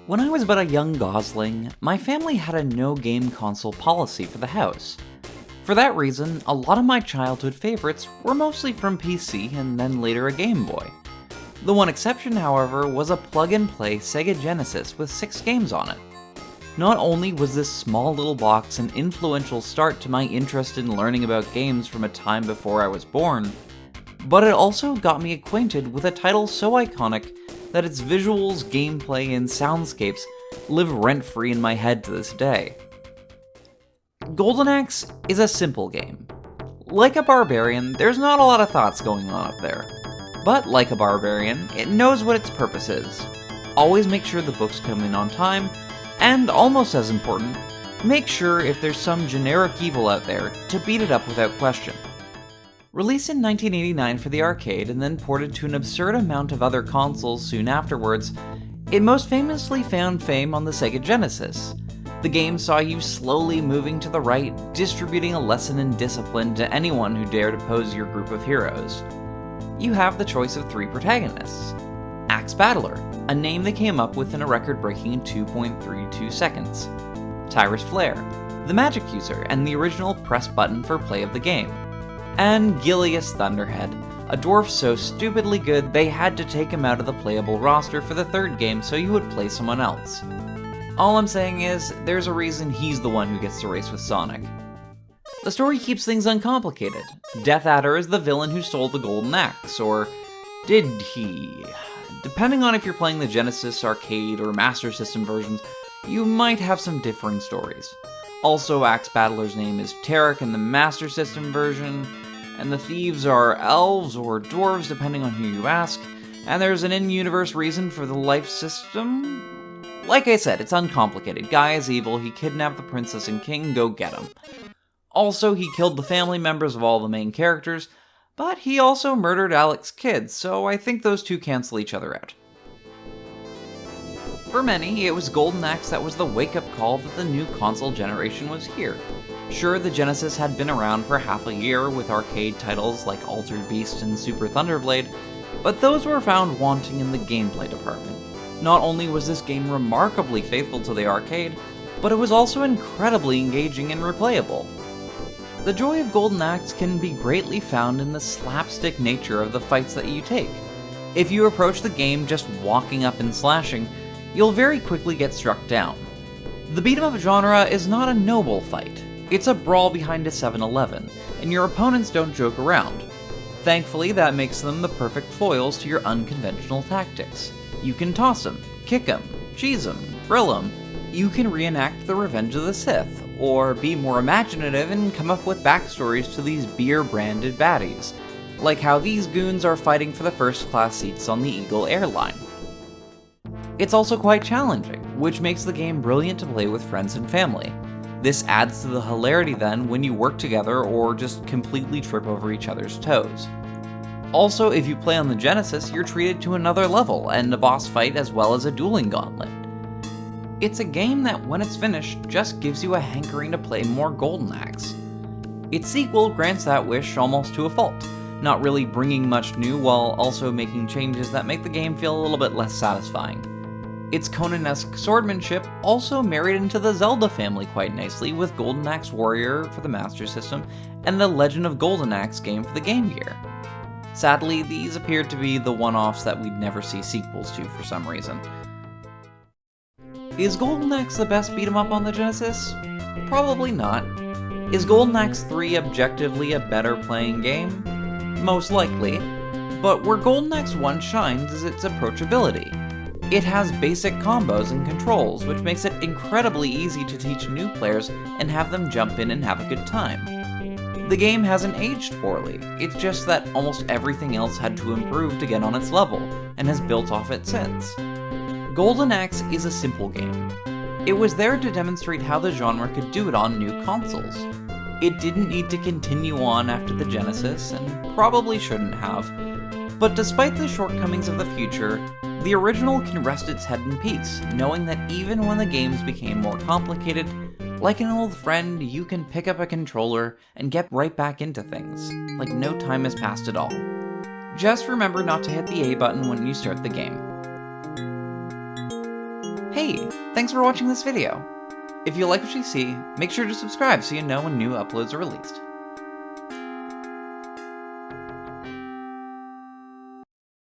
When I was but a young gosling, my family had a no-game console policy for the house. For that reason, a lot of my childhood favorites were mostly from PC and then later a Game Boy. The one exception, however, was a plug-and-play Sega Genesis with 6 games on it. Not only was this small little box an influential start to my interest in learning about games from a time before I was born, but it also got me acquainted with a title so iconic that its visuals, gameplay, and soundscapes live rent-free in my head to this day. Golden Axe is a simple game. Like a barbarian, there's not a lot of thoughts going on up there. But like a barbarian, it knows what its purpose is. Always make sure the books come in on time, and almost as important, make sure if there's some generic evil out there to beat it up without question. Released in 1989 for the arcade and then ported to an absurd amount of other consoles soon afterwards, it most famously found fame on the Sega Genesis. The game saw you slowly moving to the right, distributing a lesson in discipline to anyone who dared oppose your group of heroes. You have the choice of 3 protagonists. Axe Battler, a name they came up with in a record-breaking 2.32 seconds. Tyrus Flare, the magic user and the original press button for play of the game. And Gilius Thunderhead, a dwarf so stupidly good they had to take him out of the playable roster for the 3rd game so you would play someone else. All I'm saying is, there's a reason he's the one who gets to race with Sonic. The story keeps things uncomplicated. Death Adder is the villain who stole the Golden Axe, or did he? Depending on if you're playing the Genesis, arcade, or Master System versions, you might have some differing stories. Also, Axe Battler's name is Tarek in the Master System version, and the thieves are elves or dwarves depending on who you ask, and there's an in-universe reason for the life system? Like I said, it's uncomplicated. Guy is evil, he kidnapped the princess and king, go get him. Also, he killed the family members of all the main characters, but he also murdered Alex's kids, so I think those two cancel each other out. For many, it was Golden Axe that was the wake-up call that the new console generation was here. Sure, the Genesis had been around for half a year with arcade titles like Altered Beast and Super Thunderblade, but those were found wanting in the gameplay department. Not only was this game remarkably faithful to the arcade, but it was also incredibly engaging and replayable. The joy of Golden Axe can be greatly found in the slapstick nature of the fights that you take. If you approach the game just walking up and slashing, you'll very quickly get struck down. The beat-em-up genre is not a noble fight. It's a brawl behind a 7-Eleven, and your opponents don't joke around. Thankfully, that makes them the perfect foils to your unconventional tactics. You can toss them, kick them, cheese them, grill them. You can reenact the Revenge of the Sith, or be more imaginative and come up with backstories to these beer-branded baddies, like how these goons are fighting for the first-class seats on the Eagle airline. It's also quite challenging, which makes the game brilliant to play with friends and family. This adds to the hilarity then when you work together or just completely trip over each other's toes. Also, if you play on the Genesis, you're treated to another level and a boss fight as well as a dueling gauntlet. It's a game that, when it's finished, just gives you a hankering to play more Golden Axe. Its sequel grants that wish almost to a fault, not really bringing much new while also making changes that make the game feel a little bit less satisfying. Its Conan-esque swordmanship also married into the Zelda family quite nicely with Golden Axe Warrior for the Master System and the Legend of Golden Axe game for the Game Gear. Sadly, these appeared to be the one-offs that we'd never see sequels to for some reason. Is Golden Axe the best beat-em-up on the Genesis? Probably not. Is Golden Axe 3 objectively a better playing game? Most likely. But where Golden Axe 1 shines is its approachability. It has basic combos and controls, which makes it incredibly easy to teach new players and have them jump in and have a good time. The game hasn't aged poorly, it's just that almost everything else had to improve to get on its level, and has built off it since. Golden Axe is a simple game. It was there to demonstrate how the genre could do it on new consoles. It didn't need to continue on after the Genesis, and probably shouldn't have. But despite the shortcomings of the future, the original can rest its head in peace, knowing that even when the games became more complicated, like an old friend, you can pick up a controller and get right back into things, like no time has passed at all. Just remember not to hit the A button when you start the game. Hey, thanks for watching this video. If you like what you see, make sure to subscribe so you know when new uploads are released.